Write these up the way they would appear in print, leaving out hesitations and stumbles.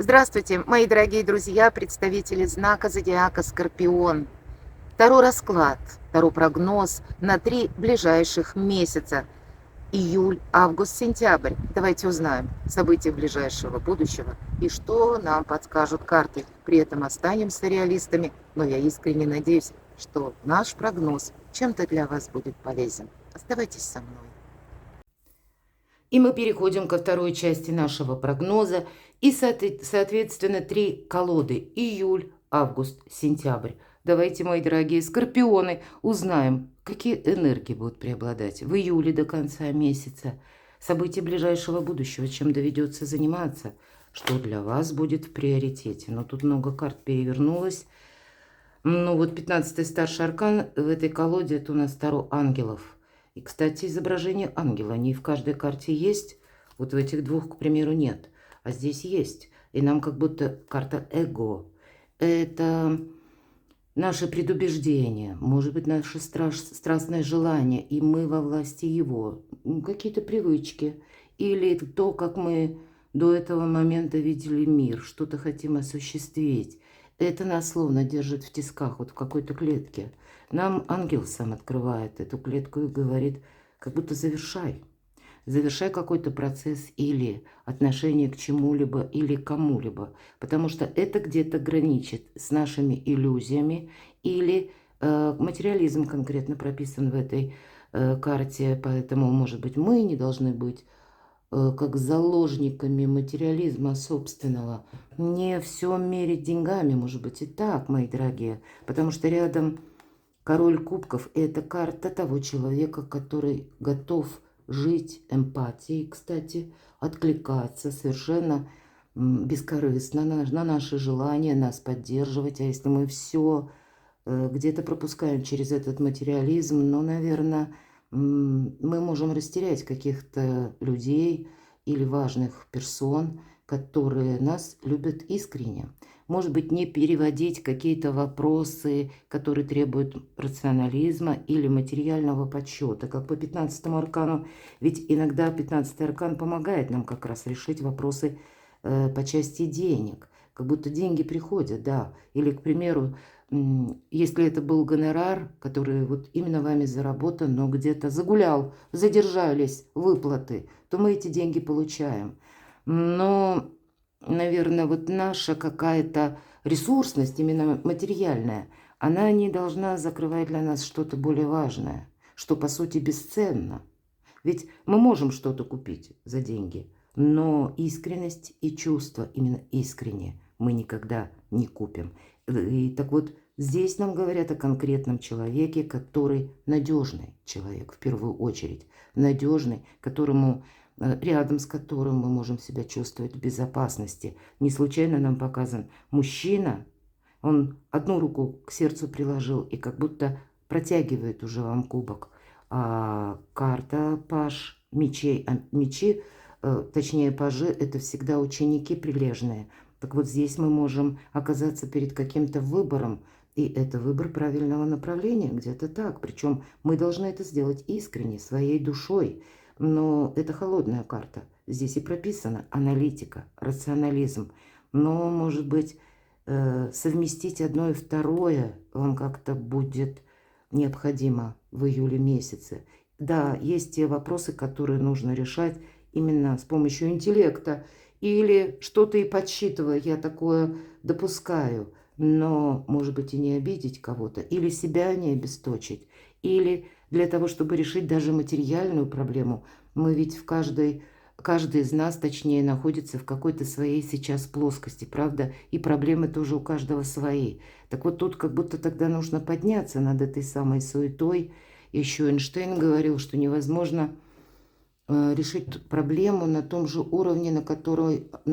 Здравствуйте, мои дорогие друзья, представители знака зодиака Скорпион. Таро расклад, таро прогноз на 3 ближайших месяца. Июль, август, сентябрь. Давайте узнаем события ближайшего будущего и что нам подскажут карты. При этом останемся реалистами, но я искренне надеюсь, что наш прогноз чем-то для вас будет полезен. Оставайтесь со мной. И мы переходим ко второй части нашего прогноза. И, соответственно, 3 колоды. Июль, август, сентябрь. Давайте, мои дорогие скорпионы, узнаем, какие энергии будут преобладать в июле до конца месяца. События ближайшего будущего, чем доведется заниматься, что для вас будет в приоритете. Но тут много карт перевернулось. Ну вот 15-й старший аркан в этой колоде, это у нас Таро ангелов. И, кстати, изображение ангела не в каждой карте есть. Вот в этих двух, к примеру, нет. А здесь есть. И нам как будто карта эго. Это наши предубеждения, может быть, наши страстные желания, и мы во власти его. Какие-то привычки. Или то, как мы до этого момента видели мир, что-то хотим осуществить. Это нас словно держит в тисках, вот в какой-то клетке. Нам ангел сам открывает эту клетку и говорит, как будто завершай. Завершай какой-то процесс или отношение к чему-либо или кому-либо. Потому что это где-то граничит с нашими иллюзиями или материализм конкретно прописан в этой карте. Поэтому, может быть, мы не должны быть как заложниками материализма собственного. Не все мерить деньгами, может быть, и так, мои дорогие. Потому что рядом король кубков – это карта того человека, который готов жить эмпатией, кстати, откликаться совершенно бескорыстно на наши желания, нас поддерживать. А если мы все где-то пропускаем через этот материализм, ну, наверное, мы можем растерять каких-то людей или важных персон, которые нас любят искренне. Может быть, не переводить какие-то вопросы, которые требуют рационализма или материального подсчета, как по 15-му аркану. Ведь иногда 15-й аркан помогает нам как раз решить вопросы по части денег. Как будто деньги приходят, да. Или, к примеру, если это был гонорар, который вот именно вами заработан, но где-то загулял, задержались выплаты, то мы эти деньги получаем. Но, наверное, вот наша какая-то ресурсность, именно материальная, она не должна закрывать для нас что-то более важное, что по сути бесценно. Ведь мы можем что-то купить за деньги, но искренность и чувство именно искренне мы никогда не купим. И так вот, здесь нам говорят о конкретном человеке, который надежный человек в первую очередь. Надежный, которому, рядом с которым мы можем себя чувствовать в безопасности. Не случайно нам показан мужчина, он одну руку к сердцу приложил и как будто протягивает уже вам кубок. А карта паж мечей, мечи, точнее пажи, это всегда ученики прилежные. Так вот здесь мы можем оказаться перед каким-то выбором, и это выбор правильного направления, где-то так. Причем мы должны это сделать искренне, своей душой. Но это холодная карта. Здесь и прописана аналитика, рационализм. Но, может быть, совместить одно и второе вам как-то будет необходимо в июле месяце. Да, есть те вопросы, которые нужно решать именно с помощью интеллекта или что-то и подсчитывая, я такое допускаю, но, может быть, и не обидеть кого-то, или себя не обесточить, или для того, чтобы решить даже материальную проблему, мы ведь каждый из нас, точнее, находится в какой-то своей сейчас плоскости, правда? И проблемы тоже у каждого свои. Так вот тут как будто тогда нужно подняться над этой самой суетой. Еще Эйнштейн говорил, что невозможно решить проблему на том же уровне, на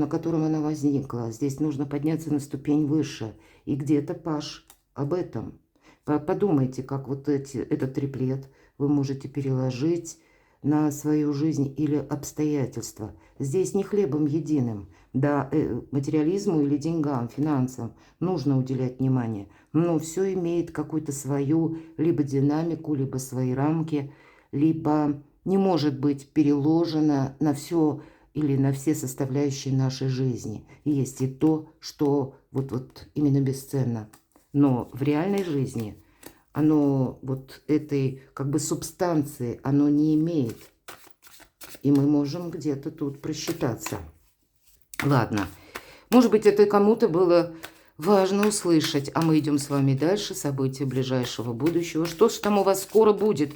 котором она возникла. Здесь нужно подняться на ступень выше. И где-то, Паш, об этом. Подумайте, как вот этот триплет вы можете переложить на свою жизнь или обстоятельства. Здесь не хлебом единым. Да, материализму или деньгам, финансам нужно уделять внимание. Но все имеет какую-то свою либо динамику, либо свои рамки, либо не может быть переложено на все или на все составляющие нашей жизни. И есть и то, что вот именно бесценно. Но в реальной жизни оно вот этой как бы субстанции оно не имеет. И мы можем где-то тут просчитаться. Ладно. Может быть, это кому-то было важно услышать. А мы идем с вами дальше. События ближайшего будущего. Что ж там у вас скоро будет?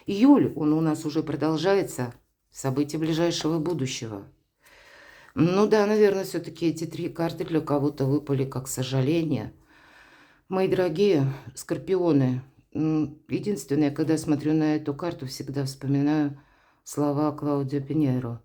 Июль, он у нас уже продолжается. События ближайшего будущего. Ну да, наверное, все-таки эти 3 карты для кого-то выпали как сожаление. Мои дорогие скорпионы, единственное, когда смотрю на эту карту, всегда вспоминаю слова Клаудио Пиньейро.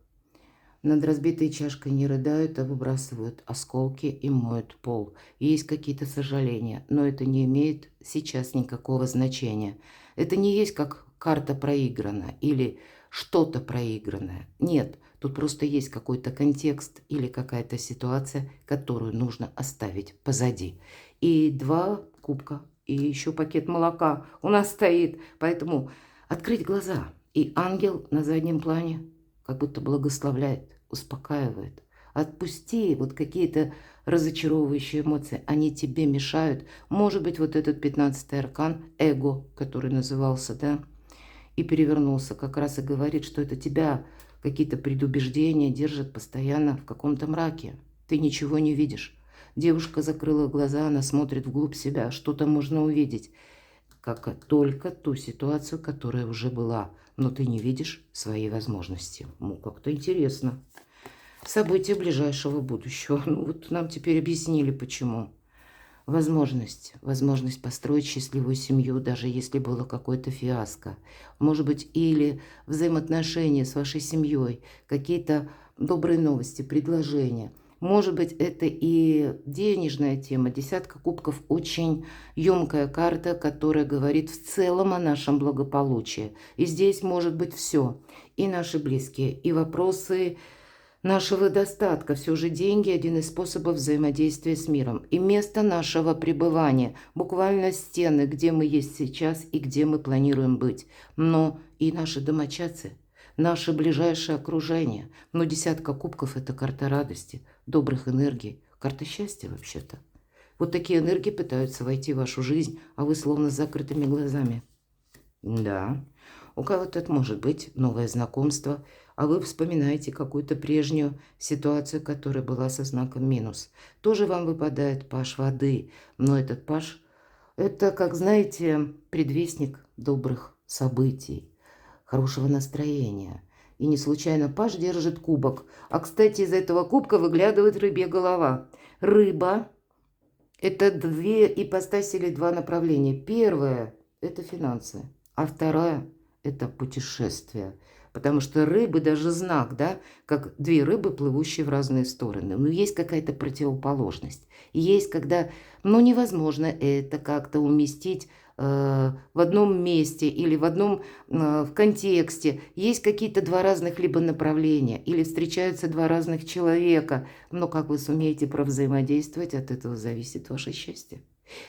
Над разбитой чашкой не рыдают, а выбрасывают осколки и моют пол. Есть какие-то сожаления, но это не имеет сейчас никакого значения. Это не есть как карта проиграна или что-то проигранное. Нет, тут просто есть какой-то контекст или какая-то ситуация, которую нужно оставить позади. И 2 кубка, и еще пакет молока у нас стоит. Поэтому открыть глаза. И ангел на заднем плане как будто благословляет, успокаивает. Отпусти вот какие-то разочаровывающие эмоции. Они тебе мешают. Может быть, вот этот 15-й аркан, эго, который назывался, да, и перевернулся, как раз и говорит, что это тебя какие-то предубеждения держат постоянно в каком-то мраке. Ты ничего не видишь. Девушка закрыла глаза, она смотрит вглубь себя. Что-то можно увидеть. Как только ту ситуацию, которая уже была. Но ты не видишь своей возможности. Ну, как-то интересно. События ближайшего будущего. Ну, вот нам теперь объяснили, почему. Возможность построить счастливую семью, даже если было какое-то фиаско. Может быть, или взаимоотношения с вашей семьей, какие-то добрые новости, предложения. Может быть, это и денежная тема. 10 кубков очень емкая карта, которая говорит в целом о нашем благополучии. И здесь может быть все. И наши близкие, и вопросы нашего достатка. Все же деньги – один из способов взаимодействия с миром. И место нашего пребывания. Буквально стены, где мы есть сейчас и где мы планируем быть. Но и наши домочадцы, наше ближайшее окружение. Но 10 кубков – это карта радости, добрых энергий, карта счастья вообще-то. Вот такие энергии пытаются войти в вашу жизнь, а вы словно с закрытыми глазами. Да, у кого-то это может быть новое знакомство, а вы вспоминаете какую-то прежнюю ситуацию, которая была со знаком минус. Тоже вам выпадает паж воды, но этот паж – это, как знаете, предвестник добрых событий, хорошего настроения. И не случайно паж держит кубок. А, кстати, из этого кубка выглядывает рыбья голова. Рыба – это 2 ипостаси или 2 направления. Первое – это финансы, а второе – это путешествие. Потому что рыбы даже знак, да, как 2 рыбы, плывущие в разные стороны. Но есть какая-то противоположность. И есть, когда, невозможно это как-то уместить в одном месте или в контексте. Есть какие-то 2 разных либо направления, или встречаются 2 разных человека. Но как вы сумеете провзаимодействовать, от этого зависит ваше счастье.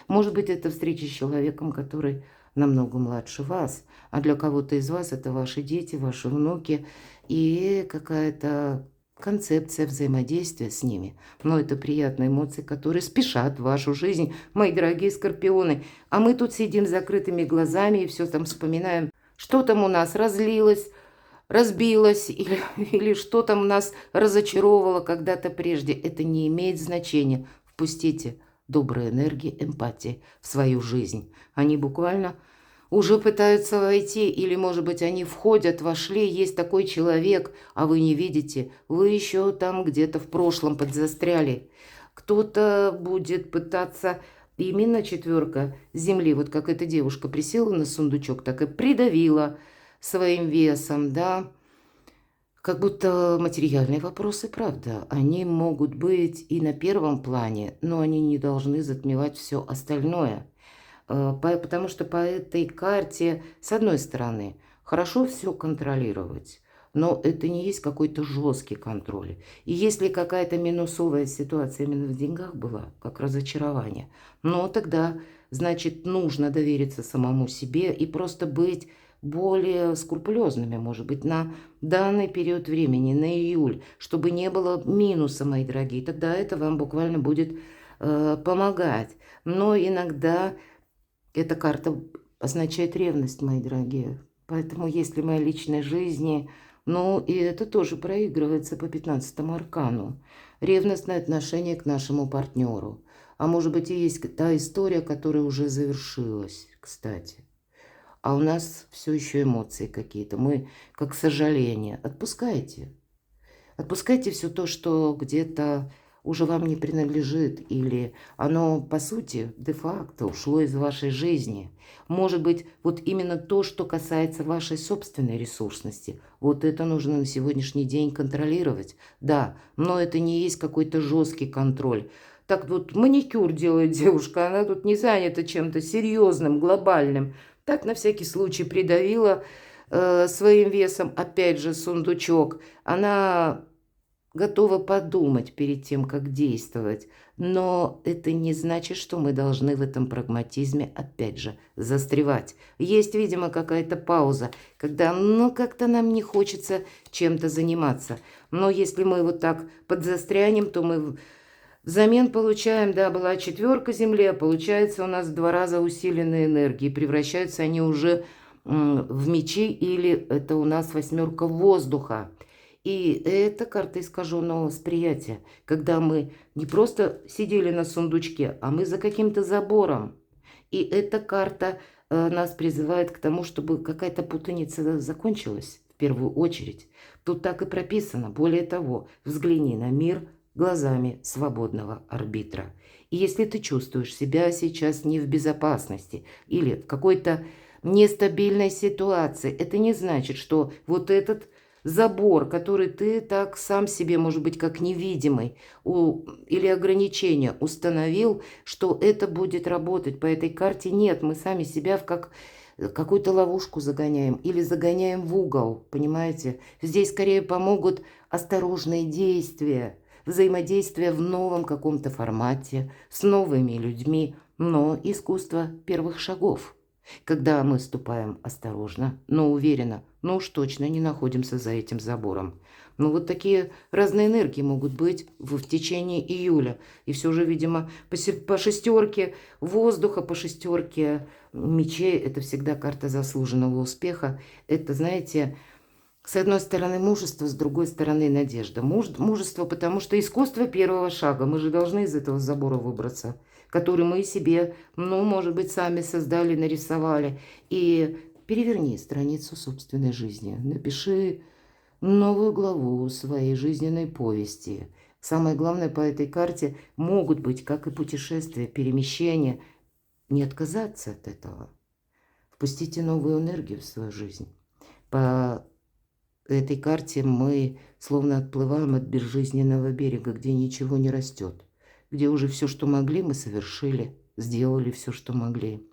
Может быть, это встреча с человеком, который намного младше вас, а для кого-то из вас это ваши дети, ваши внуки и какая-то концепция взаимодействия с ними. Но это приятные эмоции, которые спешат в вашу жизнь, мои дорогие скорпионы. А мы тут сидим с закрытыми глазами и все там вспоминаем, что там у нас разлилось, разбилось или что там нас разочаровало когда-то прежде. Это не имеет значения. Впустите доброй энергии, эмпатии в свою жизнь. Они буквально уже пытаются войти, или, может быть, они входят, вошли, есть такой человек, а вы не видите, вы еще там где-то в прошлом подзастряли. Кто-то будет пытаться, именно 4 земли, вот как эта девушка присела на сундучок, так и придавила своим весом, да. Как будто материальные вопросы, правда, они могут быть и на первом плане, но они не должны затмевать все остальное. Потому что по этой карте, с одной стороны, хорошо все контролировать, но это не есть какой-то жесткий контроль. И если какая-то минусовая ситуация именно в деньгах была, как разочарование, тогда, значит, нужно довериться самому себе и просто быть более скрупулезными, может быть, на данный период времени, на июль, чтобы не было минуса, мои дорогие. Тогда это вам буквально будет помогать. Но иногда эта карта означает ревность, мои дорогие. Поэтому если в моей личной жизни, ну и это тоже проигрывается по 15-му аркану. Ревностное отношение к нашему партнеру. А может быть и есть та история, которая уже завершилась, кстати. А у нас все еще эмоции какие-то. Мы как сожаление. Отпускайте. Отпускайте все то, что где-то уже вам не принадлежит, или оно, по сути, де-факто ушло из вашей жизни. Может быть, вот именно то, что касается вашей собственной ресурсности, вот это нужно на сегодняшний день контролировать. Да, но это не есть какой-то жесткий контроль. Так вот, маникюр делает девушка, она тут не занята чем-то серьезным, глобальным. Так, на всякий случай, придавила своим весом, опять же, сундучок. Она готова подумать перед тем, как действовать. Но это не значит, что мы должны в этом прагматизме, опять же, застревать. Есть, видимо, какая-то пауза, когда, ну, как-то нам не хочется чем-то заниматься. Но если мы вот так подзастрянем, то мы взамен получаем, да, была четверка Земли, а получается у нас в 2 раза усиленные энергии. Превращаются они уже в мечи, или это у нас 8 воздуха. И это карта искаженного восприятия, когда мы не просто сидели на сундучке, а мы за каким-то забором. И эта карта нас призывает к тому, чтобы какая-то путаница закончилась в первую очередь. Тут так и прописано. Более того, взгляни на мир глазами свободного арбитра. И если ты чувствуешь себя сейчас не в безопасности или в какой-то нестабильной ситуации, это не значит, что вот этот забор, который ты так сам себе, может быть, как невидимый, или ограничение установил, что это будет работать по этой карте. Нет, мы сами себя в какую-то ловушку загоняем или загоняем в угол, понимаете? Здесь скорее помогут осторожные действия, взаимодействие в новом каком-то формате, с новыми людьми, но искусство первых шагов. Когда мы ступаем осторожно, но уверенно, но уж точно не находимся за этим забором. Ну, вот такие разные энергии могут быть в течение июля. И все же, видимо, по шестерке воздуха, по шестерке мечей, это всегда карта заслуженного успеха. Это, знаете, с одной стороны мужество, с другой стороны надежда. Мужество, потому что искусство первого шага. Мы же должны из этого забора выбраться, который мы себе, ну, может быть, сами создали, нарисовали. И переверни страницу собственной жизни. Напиши новую главу своей жизненной повести. Самое главное по этой карте могут быть, как и путешествия, перемещения. Не отказаться от этого. Впустите новую энергию в свою жизнь. По этой карте мы словно отплываем от безжизненного берега, где ничего не растет, где уже все, что могли, мы совершили, сделали все, что могли.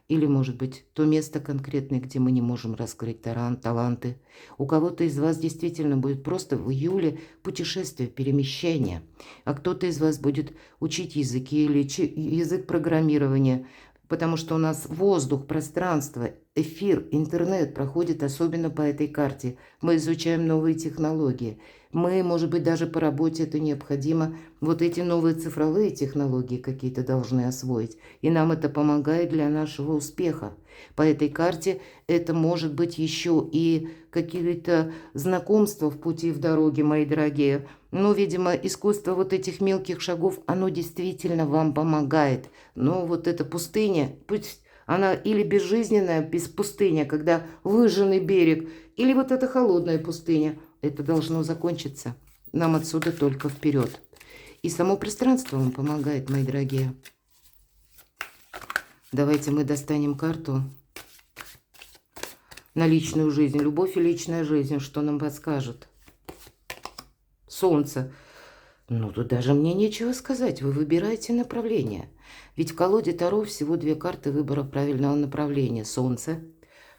Или, может быть, то место конкретное, где мы не можем раскрыть таланты. У кого-то из вас действительно будет просто в июле путешествие, перемещение. А кто-то из вас будет учить языки или язык программирования, потому что у нас воздух, пространство, эфир, интернет проходит особенно по этой карте. Мы изучаем новые технологии. Мы, может быть, даже по работе это необходимо. Вот эти новые цифровые технологии какие-то должны освоить. И нам это помогает для нашего успеха. По этой карте это может быть еще и какие-то знакомства в пути, в дороге, мои дорогие. Но, видимо, искусство вот этих мелких шагов, оно действительно вам помогает. Но вот эта пустыня, пусть она или безжизненная, без пустыня, когда выжженный берег, или вот эта холодная пустыня, это должно закончиться. Нам отсюда только вперед. И само пространство вам помогает, мои дорогие. Давайте мы достанем карту на личную жизнь. Любовь и личная жизнь, что нам подскажет? Солнце. Ну, тут даже мне нечего сказать. Вы выбираете направление. Ведь в колоде Таро всего 2 карты выбора правильного направления. Солнце.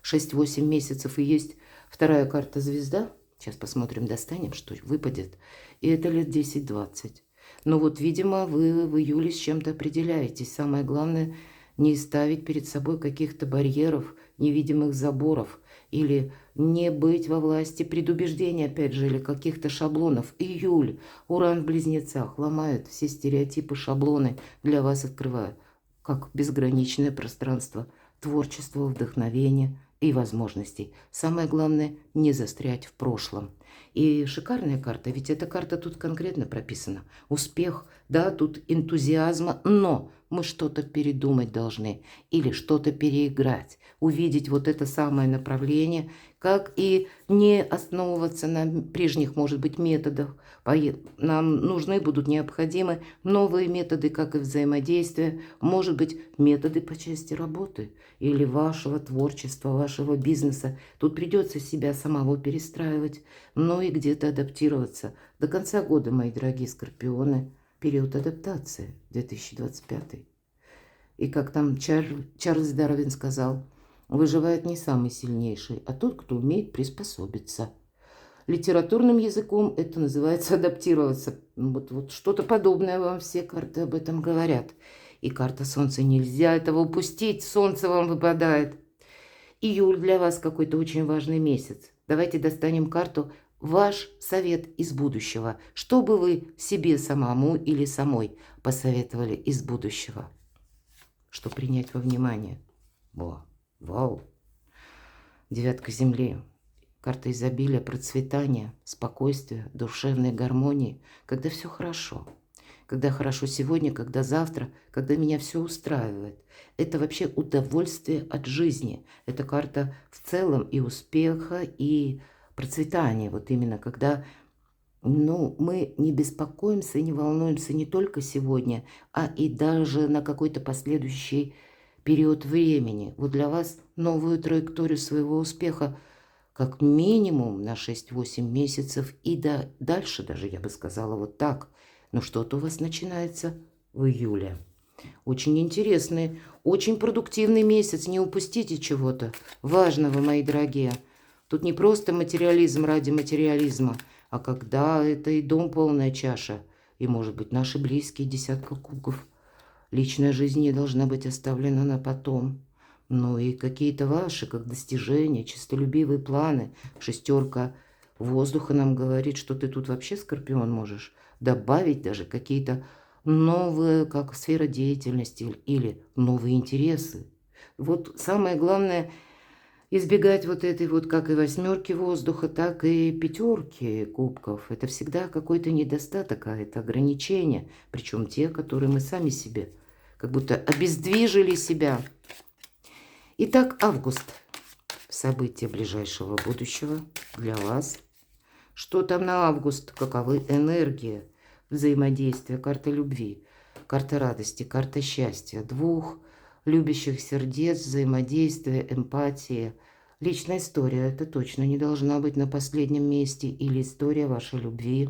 6-8 месяцев. И есть вторая карта звезда. Сейчас посмотрим, достанем, что выпадет. И это лет 10-20. Но вот, видимо, вы в июле с чем-то определяетесь. Самое главное, не ставить перед собой каких-то барьеров, невидимых заборов. или не быть во власти предубеждений, опять же, или каких-то шаблонов. Июль, Уран в Близнецах ломает все стереотипы, шаблоны, для вас открывая, как безграничное пространство творчества, вдохновения и возможностей. Самое главное, не застрять в прошлом. И шикарная карта, ведь эта карта тут конкретно прописана. Успех, да, тут энтузиазма, но мы что-то передумать должны или что-то переиграть, увидеть вот это самое направление, как и не основываться на прежних, может быть, методах. Нам нужны будут необходимы новые методы, как и взаимодействия, может быть, методы по части работы или вашего творчества, вашего бизнеса. Тут придется себя самого перестраивать, но и где-то адаптироваться. До конца года, мои дорогие скорпионы, период адаптации 2025. И как там Чарльз Дарвин сказал, выживает не самый сильнейший, а тот, кто умеет приспособиться. Литературным языком это называется адаптироваться. Вот что-то подобное вам все карты об этом говорят. И карта Солнца, нельзя этого упустить, Солнце вам выпадает. Июль для вас какой-то очень важный месяц. Давайте достанем карту «Ваш совет из будущего». Что бы вы себе самому или самой посоветовали из будущего? Что принять во внимание? Вау. Девятка Земли. Карта изобилия, процветания, спокойствия, душевной гармонии. Когда все хорошо. Когда хорошо сегодня, когда завтра, когда меня все устраивает. Это вообще удовольствие от жизни. Это карта в целом и успеха, и процветания. Вот именно когда мы не беспокоимся, не волнуемся не только сегодня, а и даже на какой-то последующий период времени. Вот для вас новую траекторию своего успеха как минимум на 6-8 месяцев и дальше даже, я бы сказала, вот так. Но что-то у вас начинается в июле. Очень интересный, очень продуктивный месяц. Не упустите чего-то важного, мои дорогие. Тут не просто материализм ради материализма, а когда это и дом полная чаша, и, может быть, наши близкие, десятка кубков. Личная жизнь не должна быть оставлена на потом. Ну и какие-то ваши, как достижения, честолюбивые планы. Шестерка воздуха нам говорит, что ты тут вообще, Скорпион, можешь добавить даже какие-то новые, как сфера деятельности или новые интересы. Вот самое главное избегать вот этой вот, как и восьмерки воздуха, так и пятерки кубков. Это всегда какой-то недостаток, а это ограничения. Причем те, которые мы сами себе как будто обездвижили себя. Итак, август. События ближайшего будущего для вас. Что там на август? Каковы энергии взаимодействия? Карта любви, карта радости, карта счастья. Двух любящих сердец, взаимодействия, эмпатии. Личная история. Это точно не должна быть на последнем месте. Или история вашей любви,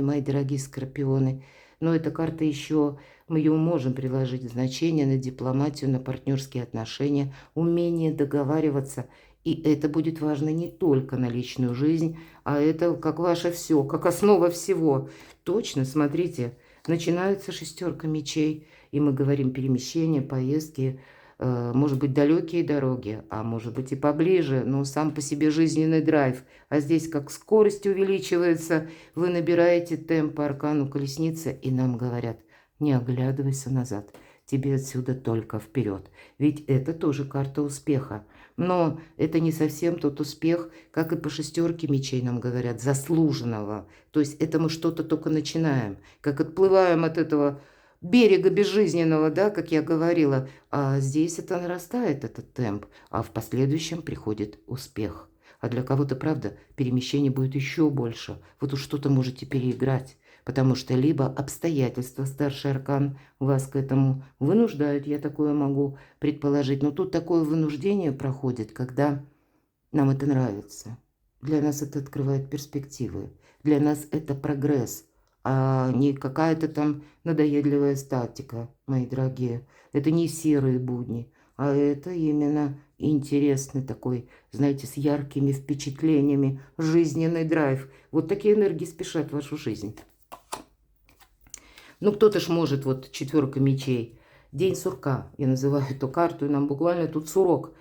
мои дорогие скорпионы. Но эта карта еще, мы ее можем приложить значение на дипломатию, на партнерские отношения, умение договариваться. И это будет важно не только на личную жизнь, а это как ваше все, как основа всего. Точно, смотрите, начинается шестерка мечей, и мы говорим перемещения, поездки, может быть, далекие дороги, а может быть и поближе, но сам по себе жизненный драйв. А здесь как скорость увеличивается, вы набираете темп по аркану колесницы, и нам говорят, не оглядывайся назад, тебе отсюда только вперед. Ведь это тоже карта успеха. Но это не совсем тот успех, как и по шестерке мечей нам говорят, заслуженного. То есть это мы что-то только начинаем, как отплываем от этого берега безжизненного, да, как я говорила. А здесь это нарастает, этот темп, а в последующем приходит успех. А для кого-то, правда, перемещение будет еще больше. Вот уж что-то можете переиграть. Потому что либо обстоятельства, старший аркан вас к этому вынуждают, я такое могу предположить. Но тут такое вынуждение проходит, когда нам это нравится. Для нас это открывает перспективы. Для нас это прогресс, а не какая-то там надоедливая статика, мои дорогие. Это не серые будни, а это именно интересный такой, знаете, с яркими впечатлениями, жизненный драйв. Вот такие энергии спешат в вашу жизнь. Ну, кто-то ж может, вот четверка мечей. День сурка, я называю эту карту, и нам буквально тут сурок.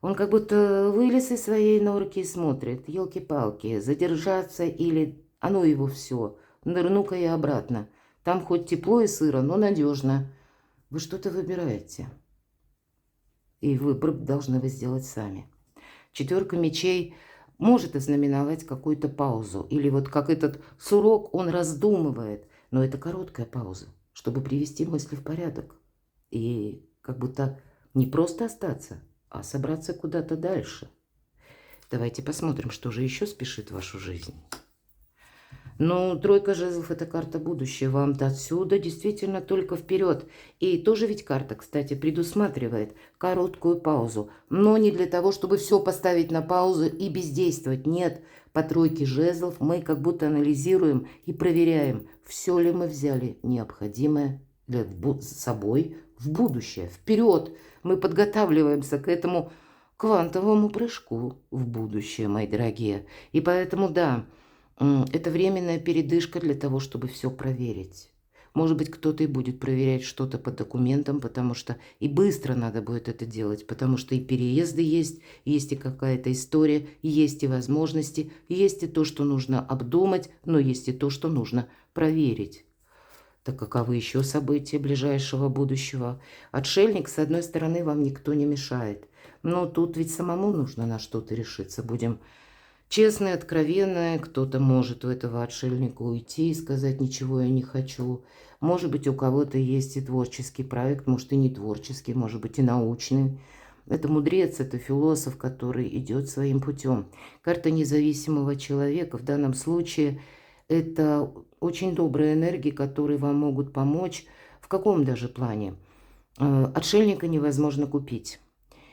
Он как будто вылез из своей норки и смотрит, елки-палки, задержаться или а ну его все, нырну-ка я обратно. Там хоть тепло и сыро, но надежно. Вы что-то выбираете. И выбор должны вы сделать сами. Четверка мечей может ознаменовать какую-то паузу. Или вот как этот сурок, он раздумывает. Но это короткая пауза, чтобы привести мысли в порядок. И как будто не просто остаться, а собраться куда-то дальше. Давайте посмотрим, что же еще спешит в вашу жизнь. Ну, тройка жезлов – это карта будущего. Вам-то отсюда действительно только вперед. И тоже ведь карта, кстати, предусматривает короткую паузу. Но не для того, чтобы все поставить на паузу и бездействовать. Нет, по тройке жезлов мы как будто анализируем и проверяем, все ли мы взяли необходимое для собой в будущее. Вперед! Мы подготавливаемся к этому квантовому прыжку в будущее, мои дорогие. И поэтому, да, это временная передышка для того, чтобы все проверить. Может быть, кто-то и будет проверять что-то по документам, потому что и быстро надо будет это делать, потому что и переезды есть и какая-то история, есть и возможности, есть и то, что нужно обдумать, но есть и то, что нужно проверить. Так каковы еще события ближайшего будущего? Отшельник, с одной стороны, вам никто не мешает. Но тут ведь самому нужно на что-то решиться. Будем честные, откровенные. Кто-то может у этого отшельника уйти и сказать: ничего я не хочу. Может быть, у кого-то есть и творческий проект, может и не творческий, может быть и научный. Это мудрец, это философ, который идет своим путем. Карта независимого человека в данном случае это очень добрые энергии, которые вам могут помочь. В каком даже плане? Отшельника невозможно купить.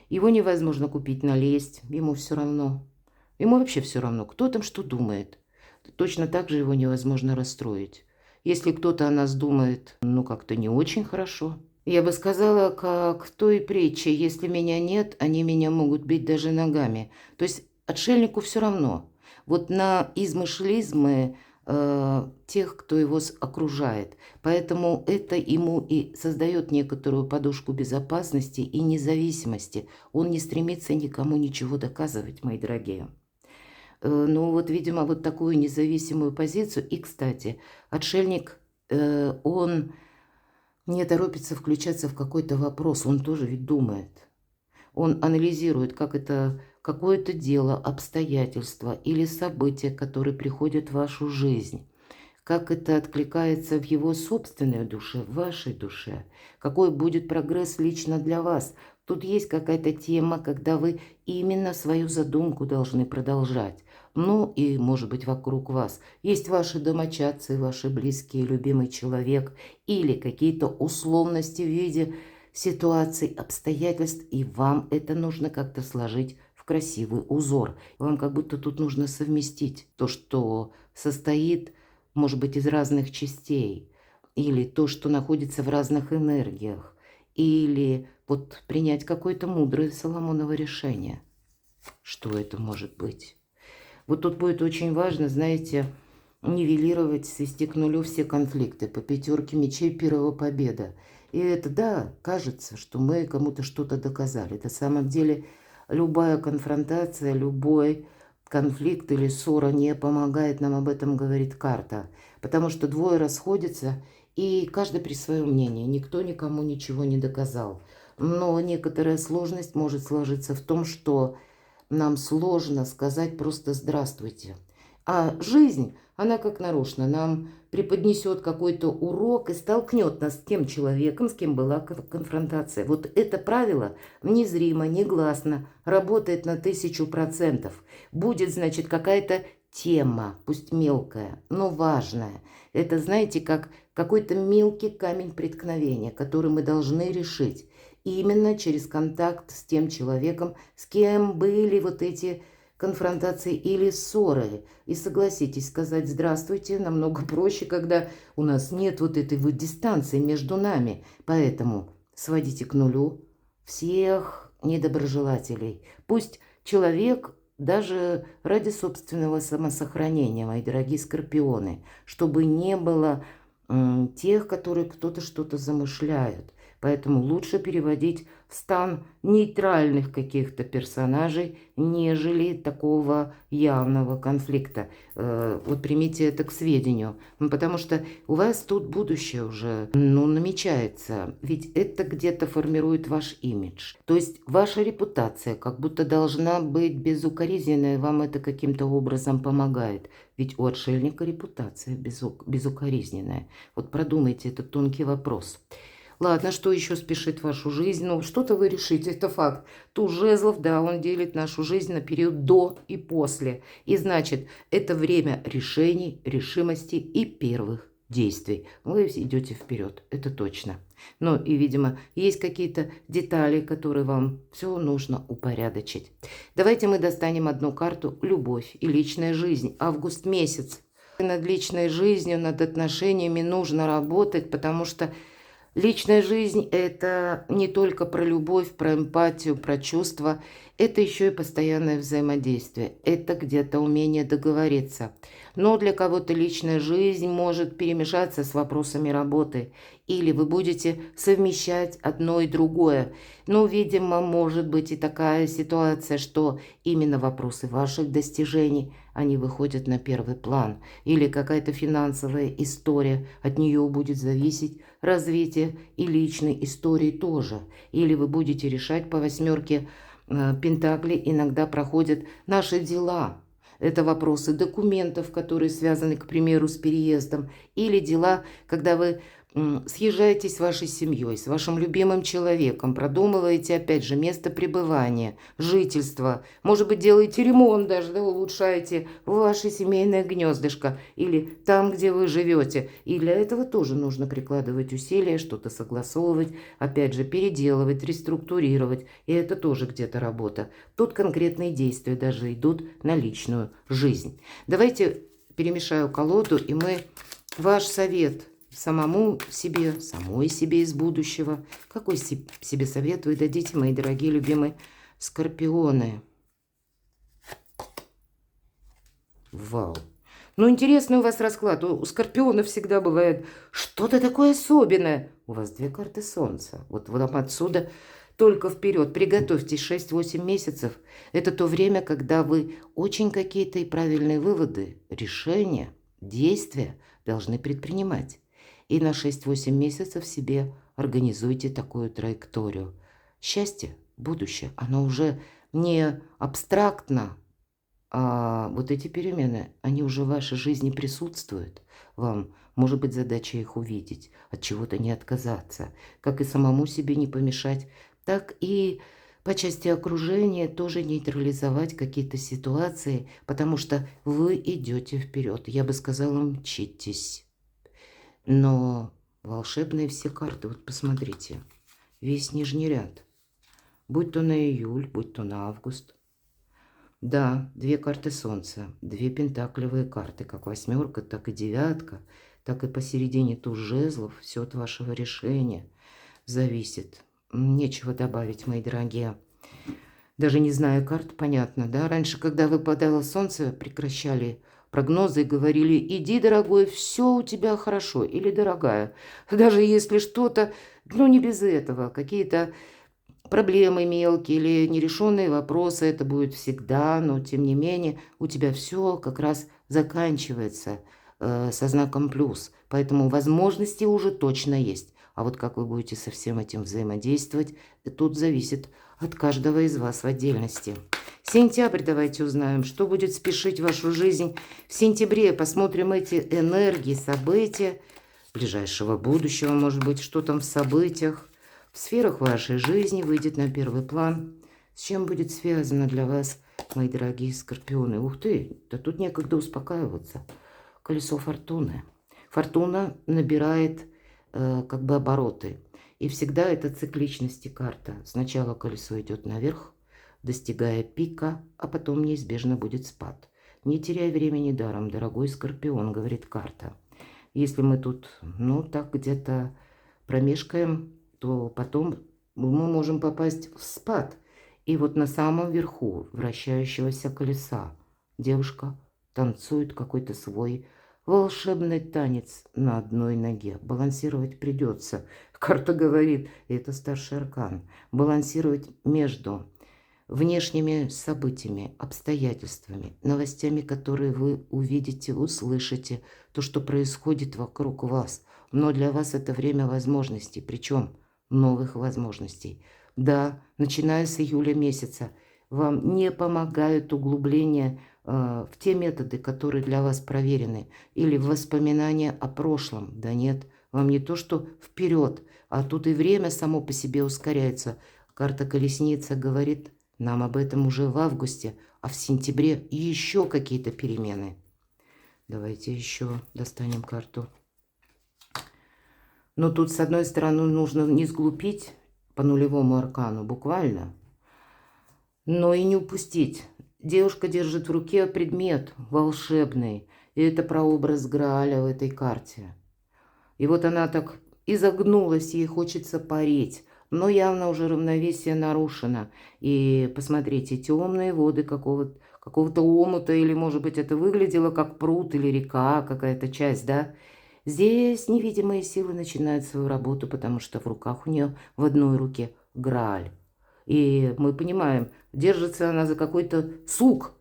Его невозможно купить, налезть, ему все равно. Ему вообще все равно, кто там что думает. Точно так же его невозможно расстроить. Если кто-то о нас думает, ну, как-то не очень хорошо. Я бы сказала, как в той притче: если меня нет, они меня могут бить даже ногами. То есть отшельнику все равно. Вот на измышлизмы тех, кто его окружает. Поэтому это ему и создает некоторую подушку безопасности и независимости. Он не стремится никому ничего доказывать, мои дорогие. Ну вот, видимо, вот такую независимую позицию. И, кстати, отшельник, он не торопится включаться в какой-то вопрос, он тоже ведь думает. Он анализирует, как это какое-то дело, обстоятельства или события, которые приходят в вашу жизнь. Как это откликается в его собственной душе, в вашей душе. Какой будет прогресс лично для вас. Тут есть какая-то тема, когда вы именно свою задумку должны продолжать. Ну и, может быть, вокруг вас есть ваши домочадцы, ваши близкие, любимый человек или какие-то условности в виде ситуаций, обстоятельств, и вам это нужно как-то сложить в красивый узор. Вам как будто тут нужно совместить то, что состоит, может быть, из разных частей, или то, что находится в разных энергиях, или вот принять какое-то мудрое Соломоново решение. Что это может быть? Вот тут будет очень важно, знаете, нивелировать, свести к нулю все конфликты. По пятерке мечей первого победа. И это, да, кажется, что мы кому-то что-то доказали. На самом деле любая конфронтация, любой конфликт или ссора не помогает нам, об этом говорит карта. Потому что двое расходятся, и каждый при своем мнении. Никто никому ничего не доказал. Но некоторая сложность может сложиться в том, что нам сложно сказать просто «здравствуйте». А жизнь, она как нарочно нам преподнесет какой-то урок и столкнет нас с тем человеком, с кем была конфронтация. Вот это правило незримо, негласно, работает на 1000%. Будет, значит, какая-то тема, пусть мелкая, но важная. Это, знаете, как какой-то мелкий камень преткновения, который мы должны решить. И именно через контакт с тем человеком, с кем были вот эти конфронтации или ссоры. И согласитесь, сказать «здравствуйте» намного проще, когда у нас нет вот этой вот дистанции между нами. Поэтому сводите к нулю всех недоброжелателей. Пусть человек даже ради собственного самосохранения, мои дорогие скорпионы, чтобы не было тех, которые кто-то что-то замышляют. Поэтому лучше переводить стан нейтральных каких-то персонажей, нежели такого явного конфликта. Вот примите это к сведению, потому что у вас тут будущее уже, намечается, ведь это где-то формирует ваш имидж. То есть ваша репутация как будто должна быть безукоризненной, вам это каким-то образом помогает. Ведь у отшельника репутация безукоризненная. Вот продумайте этот тонкий вопрос. Ладно, что еще спешит вашу жизнь? Что-то вы решите, это факт. Туз жезлов, да, он делит нашу жизнь на период до и после. И значит, это время решений, решимости и первых действий. Вы идете вперед, это точно. Но и, видимо, есть какие-то детали, которые вам все нужно упорядочить. Давайте мы достанем одну карту «Любовь и личная жизнь». Август месяц. Над личной жизнью, над отношениями нужно работать, потому что личная жизнь – это не только про любовь, про эмпатию, про чувства. Это еще и постоянное взаимодействие. Это где-то умение договориться. Но для кого-то личная жизнь может перемешаться с вопросами работы. Или вы будете совмещать одно и другое. Видимо, может быть и такая ситуация, что именно вопросы ваших достижений, они выходят на первый план. Или какая-то финансовая история, от нее будет зависеть развитие и личной истории тоже. Или вы будете решать по восьмерке Пентаклей, иногда проходят наши дела. Это вопросы документов, которые связаны, к примеру, с переездом. Или дела, когда вы съезжаетесь с вашей семьей, с вашим любимым человеком, продумываете, опять же, место пребывания, жительства. Может быть, делаете ремонт даже, да, улучшаете ваше семейное гнездышко или там, где вы живете. И для этого тоже нужно прикладывать усилия, что-то согласовывать, опять же, переделывать, реструктурировать. И это тоже где-то работа. Тут конкретные действия даже идут на личную жизнь. Давайте перемешаю колоду, и мы ваш совет самой себе из будущего. Какой себе совет вы дадите, мои дорогие любимые скорпионы? Вау. Интересный у вас расклад. У скорпионов всегда бывает что-то такое особенное. У вас 2 карты солнца. Вот вам отсюда только вперед. Приготовьтесь, 6-8 месяцев. Это то время, когда вы очень какие-то и правильные выводы, решения, действия должны предпринимать. И на 6-8 месяцев себе организуйте такую траекторию. Счастье, будущее, оно уже не абстрактно, а вот эти перемены, они уже в вашей жизни присутствуют. Вам может быть задача их увидеть, от чего-то не отказаться, как и самому себе не помешать, так и по части окружения тоже нейтрализовать какие-то ситуации, потому что вы идете вперед. Я бы сказала, мчитесь. Но волшебные все карты, вот посмотрите, весь нижний ряд, будь то на июль, будь то на август. Да, 2 карты солнца, 2 пентаклевые карты, как восьмерка, так и девятка, так и посередине туз жезлов, все от вашего решения зависит. Нечего добавить, мои дорогие. Даже не знаю карт, понятно, да? Раньше, когда выпадало солнце, прекращали прогнозы и говорили: иди, дорогой, все у тебя хорошо, или дорогая. Даже если что-то, не без этого, какие-то проблемы мелкие или нерешенные вопросы, это будет всегда, но тем не менее у тебя все как раз заканчивается со знаком плюс. Поэтому возможности уже точно есть. А вот как вы будете со всем этим взаимодействовать, тут зависит от каждого из вас в отдельности. Сентябрь давайте узнаем, что будет спешить вашу жизнь. В сентябре посмотрим эти энергии, события ближайшего будущего, может быть, что там в событиях, в сферах вашей жизни выйдет на первый план. С чем будет связано для вас, мои дорогие скорпионы? Ух ты, да тут некогда успокаиваться. Колесо фортуны. Фортуна набирает обороты. И всегда это цикличности карта. Сначала колесо идет наверх, достигая пика, а потом неизбежно будет спад. Не теряй времени даром, дорогой скорпион, говорит карта. Если мы тут, так где-то промешкаем, то потом мы можем попасть в спад. И вот на самом верху вращающегося колеса девушка танцует какой-то свой волшебный танец на одной ноге. Балансировать придется. Карта говорит, и это старший аркан, балансировать между внешними событиями, обстоятельствами, новостями, которые вы увидите, услышите, то, что происходит вокруг вас. Но для вас это время возможностей, причем новых возможностей. Да, начиная с июля месяца, вам не помогают углубления в те методы, которые для вас проверены, или воспоминания о прошлом. Да нет, вам не то, что вперед, а тут и время само по себе ускоряется. Карта Колесница говорит нам об этом уже в августе, а в сентябре еще какие-то перемены. Давайте еще достанем карту. Но тут, с одной стороны, нужно не сглупить по нулевому аркану, буквально, но и не упустить. Девушка держит в руке предмет волшебный, и это прообраз Грааля в этой карте. И вот она так изогнулась, ей хочется парить, но явно уже равновесие нарушено. И посмотрите, темные воды какого-то омута, или, может быть, это выглядело как пруд или река, какая-то часть, да? Здесь невидимые силы начинают свою работу, потому что в руках у нее, в одной руке, Грааль. И мы понимаем, держится она за какой-то сук,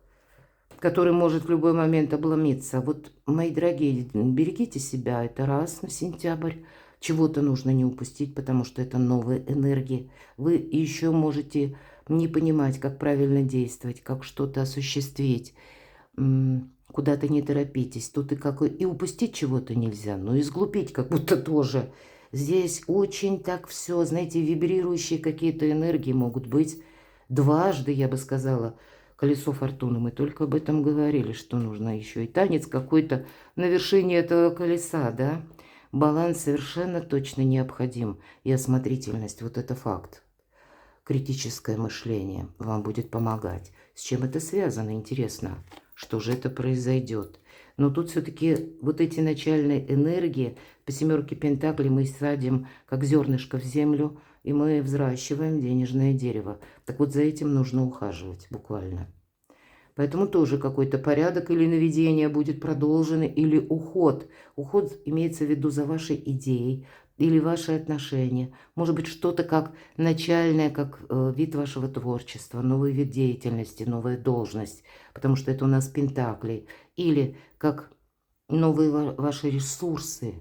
который может в любой момент обломиться. Вот, мои дорогие, берегите себя, это раз на сентябрь. Чего-то нужно не упустить, потому что это новые энергии. Вы еще можете не понимать, как правильно действовать, как что-то осуществить. Куда-то не торопитесь. Тут и упустить чего-то нельзя, но и сглупить как будто тоже. Здесь очень так все, знаете, вибрирующие какие-то энергии могут быть. Дважды, я бы сказала, колесо фортуны. Мы только об этом говорили, что нужно еще и танец какой-то на вершине этого колеса, да? Баланс совершенно точно необходим. И осмотрительность, вот это факт. Критическое мышление вам будет помогать. С чем это связано, интересно? Что же это произойдет? Но тут все-таки вот эти начальные энергии по семерке пентаклей мы садим как зернышко в землю, и мы взращиваем денежное дерево. Так вот за этим нужно ухаживать буквально. Поэтому тоже какой-то порядок или наведение будет продолжено, или уход. Уход имеется в виду за вашей идеей или ваши отношения. Может быть, что-то как начальное, как вид вашего творчества, новый вид деятельности, новая должность, потому что это у нас пентакли. Или как новые ваши ресурсы,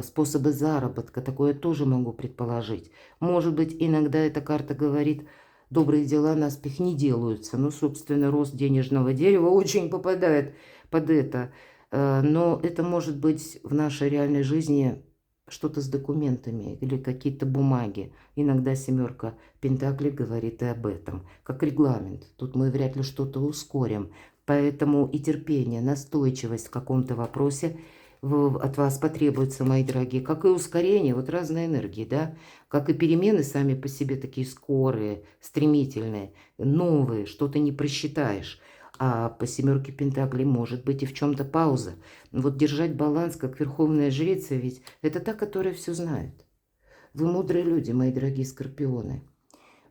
способы заработка. Такое тоже могу предположить. Может быть, иногда эта карта говорит: добрые дела наспех не делаются. Ну, собственно, рост денежного дерева очень попадает под это. Но это может быть в нашей реальной жизни что-то с документами или какие-то бумаги. Иногда семерка пентаклей говорит и об этом, как регламент. Тут мы вряд ли что-то ускорим. Поэтому и терпение, настойчивость в каком-то вопросе от вас потребуется, мои дорогие, как и ускорение, вот разные энергии, да, как и перемены сами по себе такие скорые, стремительные, новые, что-то не просчитаешь. А по семерке пентаклей может быть и в чем-то пауза. Вот держать баланс, как верховная жрица, ведь это та, которая все знает. Вы мудрые люди, мои дорогие скорпионы.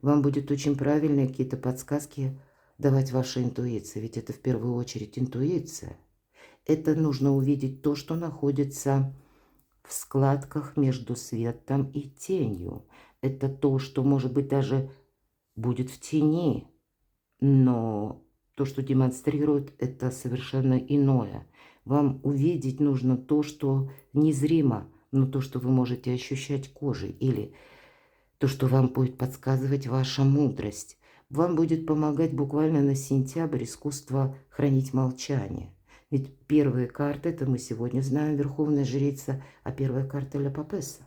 Вам будет очень правильные какие-то подсказки давать ваша интуиция, ведь это в первую очередь интуиция. Это нужно увидеть то, что находится в складках между светом и тенью. Это то, что, может быть, даже будет в тени, но то, что демонстрирует, это совершенно иное. Вам увидеть нужно то, что незримо, но то, что вы можете ощущать кожей, или то, что вам будет подсказывать ваша мудрость. Вам будет помогать буквально на сентябрь искусство хранить молчание. Ведь первые карты, это мы сегодня знаем, Верховная Жрица, а первая карта Ля Папесса.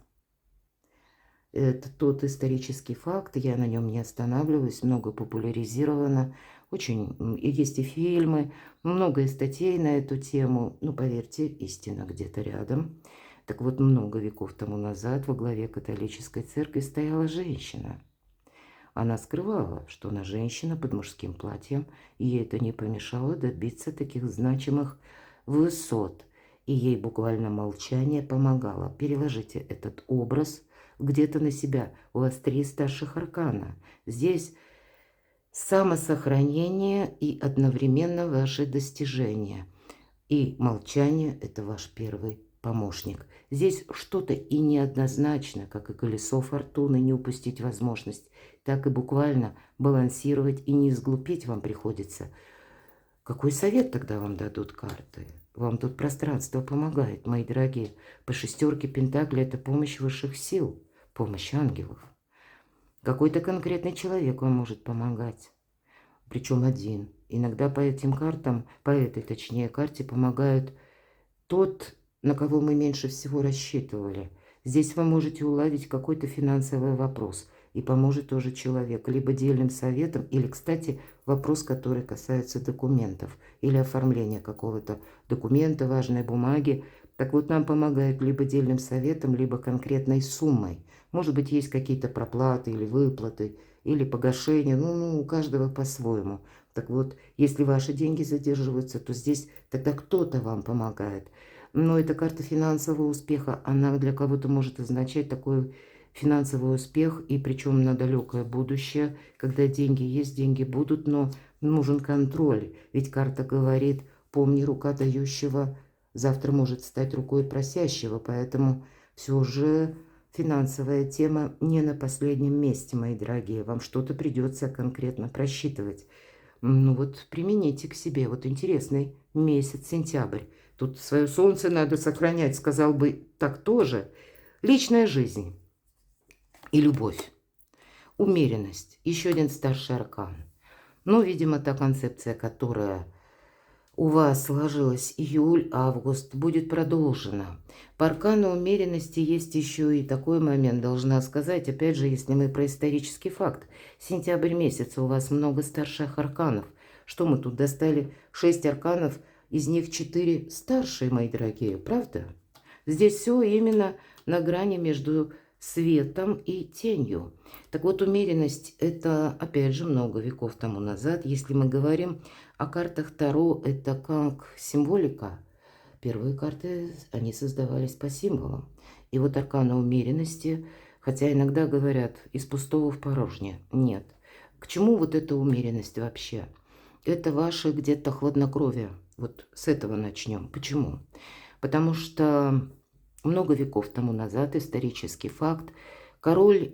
Это тот исторический факт, я на нем не останавливаюсь, много популяризировано, очень, и есть и фильмы, много и статей на эту тему, ну, поверьте, истина где-то рядом. Так вот, много веков тому назад во главе католической церкви стояла женщина. Она скрывала, что она женщина под мужским платьем, и ей это не помешало добиться таких значимых высот. И ей буквально молчание помогало. Переложите этот образ где-то на себя. У вас 3 старших аркана. Здесь самосохранение и одновременно ваши достижения. И молчание – это ваш первый помощник. Здесь что-то и неоднозначно, как и колесо фортуны, не упустить возможность, так и буквально балансировать и не сглупить вам приходится. Какой совет тогда вам дадут карты? Вам тут пространство помогает, мои дорогие. По шестерке пентаклей – это помощь высших сил, помощь ангелов. Какой-то конкретный человек вам может помогать, причем один. Иногда по этим картам, по этой, точнее, карте помогает тот, на кого мы меньше всего рассчитывали. Здесь вы можете уладить какой-то финансовый вопрос, и поможет тоже человек, либо дельным советом, или, кстати, вопрос, который касается документов, или оформления какого-то документа, важной бумаги. Так вот, нам помогает либо дельным советом, либо конкретной суммой. Может быть, есть какие-то проплаты или выплаты, или погашение, у каждого по-своему. Так вот, если ваши деньги задерживаются, то здесь тогда кто-то вам помогает. Но эта карта финансового успеха, она для кого-то может означать такой финансовый успех, и причем на далекое будущее, когда деньги есть, деньги будут, но нужен контроль. Ведь карта говорит, помни, рука дающего завтра может стать рукой просящего, поэтому все же финансовая тема не на последнем месте, мои дорогие. Вам что-то придется конкретно просчитывать. Примените к себе. Вот интересный месяц, сентябрь. Тут свое солнце надо сохранять, сказал бы так тоже. Личная жизнь и любовь. Умеренность. Еще один старший аркан. Видимо, та концепция, которая у вас сложилась июль-август, будет продолжена. По аркану умеренности есть еще и такой момент, должна сказать, опять же, если мы про исторический факт. Сентябрь месяц, у вас много старших арканов. Что мы тут достали? 6 арканов, из них 4 старшие, мои дорогие, правда? Здесь все именно на грани между светом и тенью. Так вот, умеренность – это, опять же, много веков тому назад. Если мы говорим о картах Таро, это как символика. Первые карты, они создавались по символам. И вот аркана умеренности, хотя иногда говорят, из пустого в порожнее. Нет. К чему вот эта умеренность вообще? Это ваше где-то хладнокровие. Вот с этого начнем. Почему? Потому что много веков тому назад, исторический факт, король,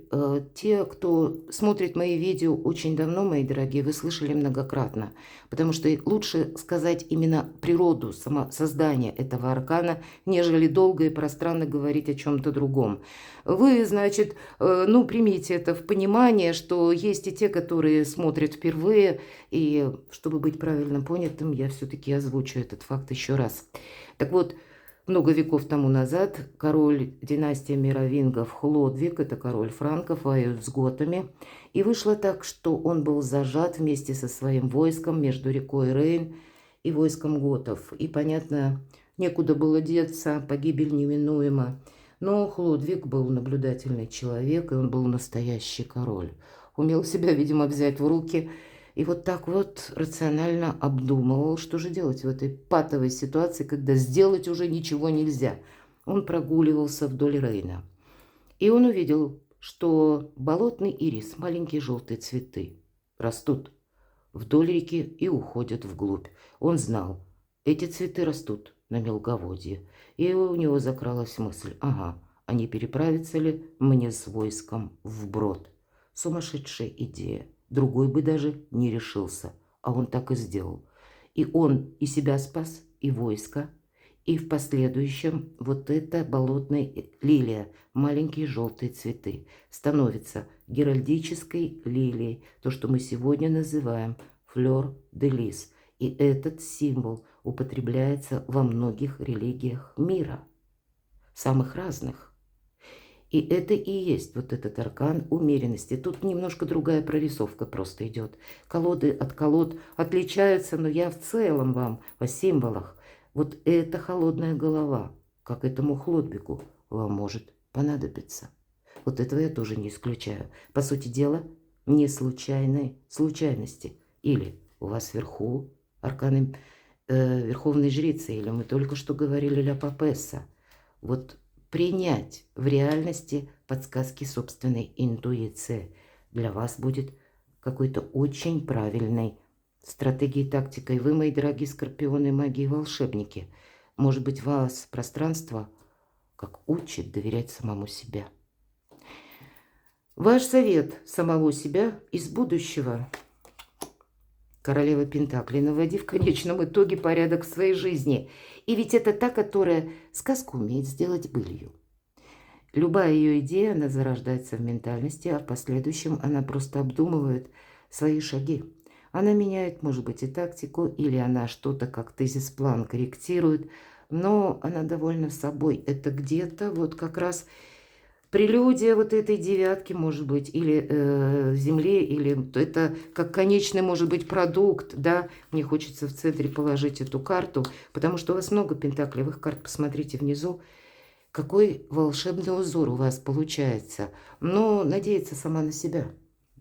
те, кто смотрит мои видео очень давно, мои дорогие, вы слышали многократно, потому что лучше сказать именно природу, создание этого аркана, нежели долго и пространно говорить о чем-то другом. Вы, значит, примите это в понимание, что есть и те, которые смотрят впервые, и чтобы быть правильно понятым, я все-таки озвучу этот факт еще раз. Так вот, много веков тому назад король династии мировингов Хлодвиг, это король франков, воюет с готами. И вышло так, что он был зажат вместе со своим войском между рекой Рейн и войском готов. И, понятно, некуда было деться, погибель неминуема. Но Хлодвиг был наблюдательный человек, и он был настоящий король. Умел себя, видимо, взять в руки. И вот так вот рационально обдумывал, что же делать в этой патовой ситуации, когда сделать уже ничего нельзя. Он прогуливался вдоль Рейна. И он увидел, что болотный ирис, маленькие желтые цветы, растут вдоль реки и уходят вглубь. Он знал, эти цветы растут на мелководье. И у него закралась мысль, ага, а не переправиться ли мне с войском вброд? Сумасшедшая идея. Другой бы даже не решился, а он так и сделал. И он и себя спас, и войско, и в последующем вот эта болотная лилия, маленькие желтые цветы, становится геральдической лилией, то, что мы сегодня называем флёр де лис. И этот символ употребляется во многих религиях мира, самых разных. И это и есть вот этот аркан умеренности. Тут немножко другая прорисовка просто идет. Колоды от колод отличаются, но я в целом вам о символах. Вот эта холодная голова, как этому Хлодвигу, вам может понадобиться. Вот этого я тоже не исключаю. По сути дела, не случайные случайности. Или у вас вверху арканы Верховной Жрицы, или мы только что говорили Ля Папесса. Вот принять в реальности подсказки собственной интуиции для вас будет какой-то очень правильный стратегией и тактикой. Вы, мои дорогие скорпионы, маги и волшебники. Может быть, вас пространство как учит доверять самому себе. Ваш совет самого себя из будущего. Королева Пентаклей. Наводи в конечном итоге порядок в своей жизни. И ведь это та, которая сказку умеет сделать былью. Любая ее идея, она зарождается в ментальности, а в последующем она просто обдумывает свои шаги. Она меняет, может быть, и тактику, или она что-то как тезис-план корректирует, но она довольна собой. Это где-то вот как раз прелюдия вот этой девятки, может быть, или Земли, или это как конечный, может быть, продукт, да. Мне хочется в центре положить эту карту, потому что у вас много пентаклевых карт, посмотрите внизу. Какой волшебный узор у вас получается. Но надеяться сама на себя,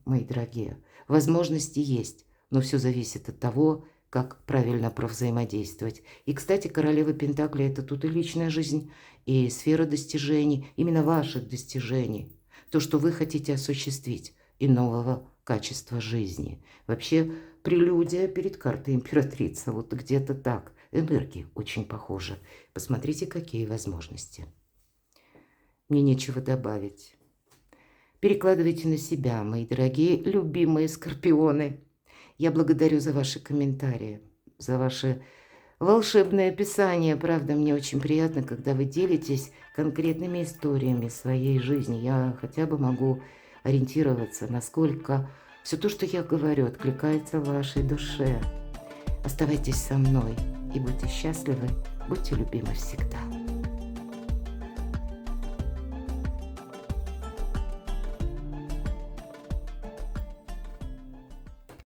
мои дорогие. Возможности есть, но все зависит от того, как правильно провзаимодействовать. И, кстати, королева Пентаклей – это тут и личная жизнь, и сфера достижений, именно ваших достижений. То, что вы хотите осуществить, и нового качества жизни. Вообще, прелюдия перед картой императрица. Вот где-то так. Энергии очень похожи. Посмотрите, какие возможности. Мне нечего добавить. Перекладывайте на себя, мои дорогие, любимые скорпионы. Я благодарю за ваши комментарии, за ваши волшебные описания. Правда, мне очень приятно, когда вы делитесь конкретными историями своей жизни. Я хотя бы могу ориентироваться, насколько все то, что я говорю, откликается в вашей душе. Оставайтесь со мной и будьте счастливы, будьте любимы всегда.